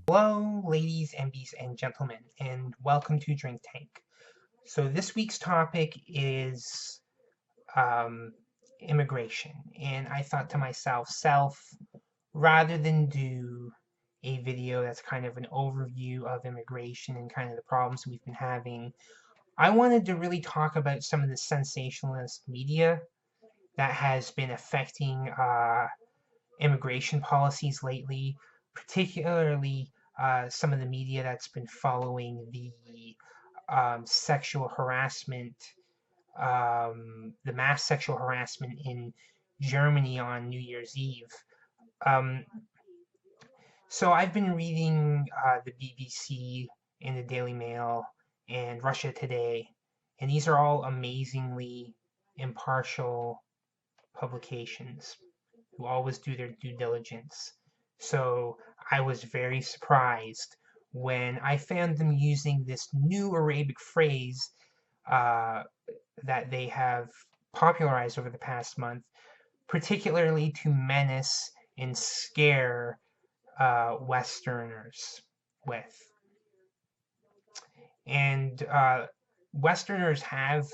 Hello, ladies, MBs, and gentlemen, and welcome to Drink Tank. So this week's topic is immigration, and I thought to myself, rather than do a video that's kind of an overview of immigration and kind of the problems we've been having, I wanted to really talk about some of the sensationalist media that has been affecting immigration policies lately, particularly some of the media that's been following the sexual harassment, the mass sexual harassment in Germany on New Year's Eve. Um, so I've been reading the BBC and the Daily Mail and Russia Today, and these are all amazingly impartial publications who always do their due diligence. So I was very surprised when I found them using this new Arabic phrase uh, that they have popularized over the past month, particularly to menace and scare Westerners with. And Westerners have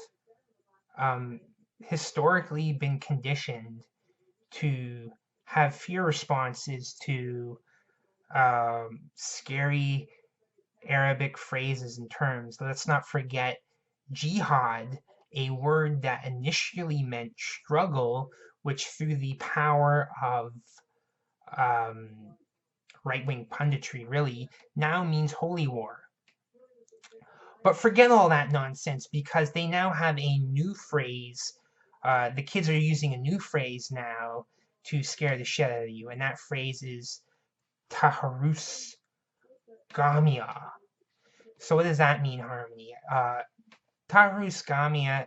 um, historically been conditioned to have fear responses to scary Arabic phrases and terms. Let's not forget jihad, a word that initially meant struggle, which through the power of um, right-wing punditry really now means holy war. But forget all that nonsense because they now have a new phrase. The kids are using a new phrase now to scare the shit out of you, and that phrase is Taharrush, Gamea. So what does that mean, Harmony? Taharrush, Gamea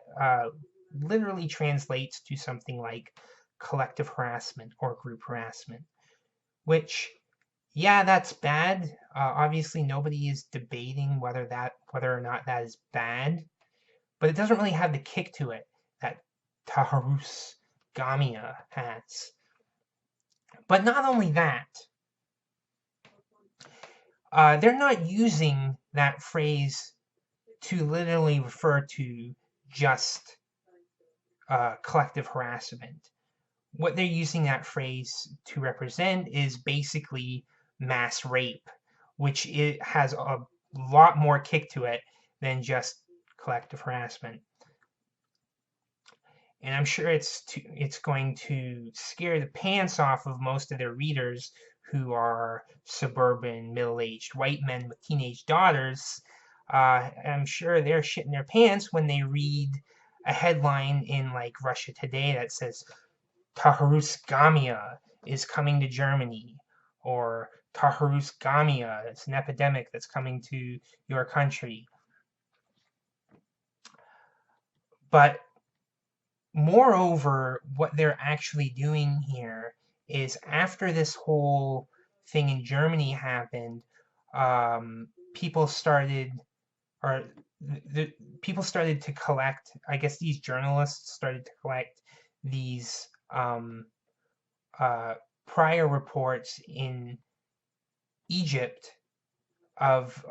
literally translates to something like collective harassment or group harassment, which, yeah, that's bad. Obviously, nobody is debating whether or not that is bad, but it doesn't really have the kick to it that Taharrush, Gamea has. But not only that, they're not using that phrase to literally refer to just collective harassment. What they're using that phrase to represent is basically mass rape, which it has a lot more kick to it than just collective harassment. And I'm sure it's going to scare the pants off of most of their readers who are suburban, middle-aged white men with teenage daughters. I'm sure they're shitting their pants when they read a headline in like Russia Today that says Taharrush Gamea is coming to Germany, or Taharrush Gamea, it's an epidemic that's coming to your country. But moreover, what they're actually doing here is after this whole thing in Germany happened, people started, or the people started to collect. I guess these journalists started to collect these prior reports in Egypt of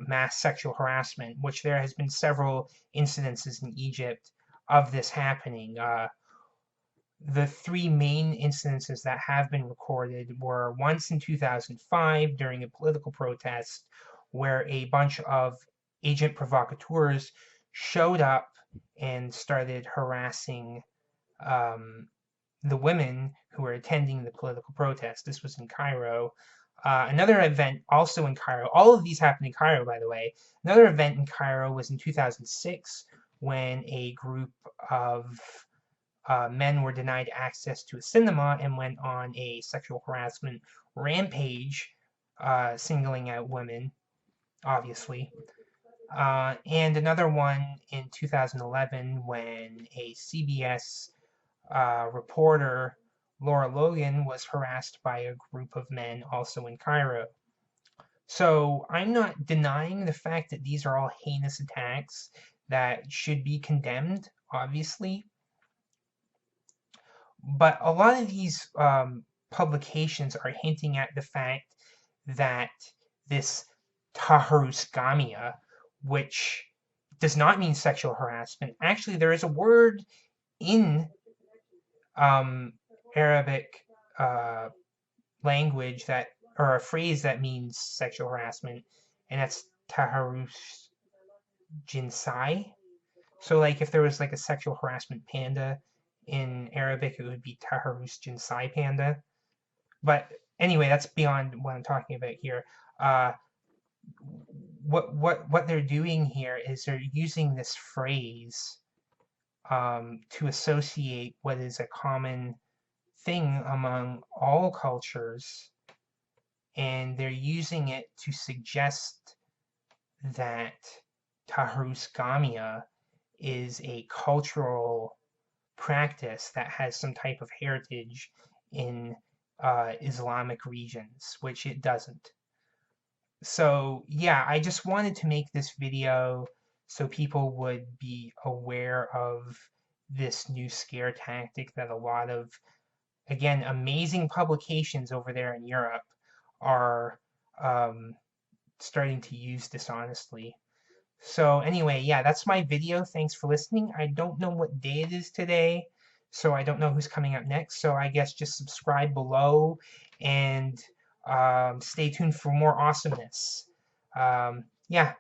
mass sexual harassment, which there has been several incidences in Egypt of this happening. The three main incidences that have been recorded were once in 2005 during a political protest where a bunch of agent provocateurs showed up and started harassing the women who were attending the political protest. This was in Cairo. Another event also in Cairo, all of these happened in Cairo, by the way. Another event in Cairo was in 2006 when a group of men were denied access to a cinema and went on a sexual harassment rampage, singling out women, obviously. And another one in 2011 when a CBS reporter, Laura Logan, was harassed by a group of men also in Cairo. So I'm not denying the fact that these are all heinous attacks that should be condemned, obviously. But a lot of these publications are hinting at the fact that this Taharrush Gamea, which does not mean sexual harassment. Actually, there is a word in Arabic uh, language that, or a phrase that means sexual harassment, and that's Taharrush Jinsai. So, like, if there was like a sexual harassment panda in Arabic, it would be Taharrush Jinsai panda. But anyway, that's beyond what I'm talking about here. Uh, what they're doing here is they're using this phrase to associate what is a common thing among all cultures, and they're using it to suggest that Taharrush Gamea is a cultural practice that has some type of heritage in Islamic regions, which it doesn't. So yeah, I just wanted to make this video so people would be aware of this new scare tactic that a lot of, again, amazing publications over there in Europe are starting to use dishonestly. So anyway, yeah, that's my video. Thanks for listening. I don't know what day it is today, so I don't know who's coming up next. So I guess just subscribe below and stay tuned for more awesomeness. Yeah,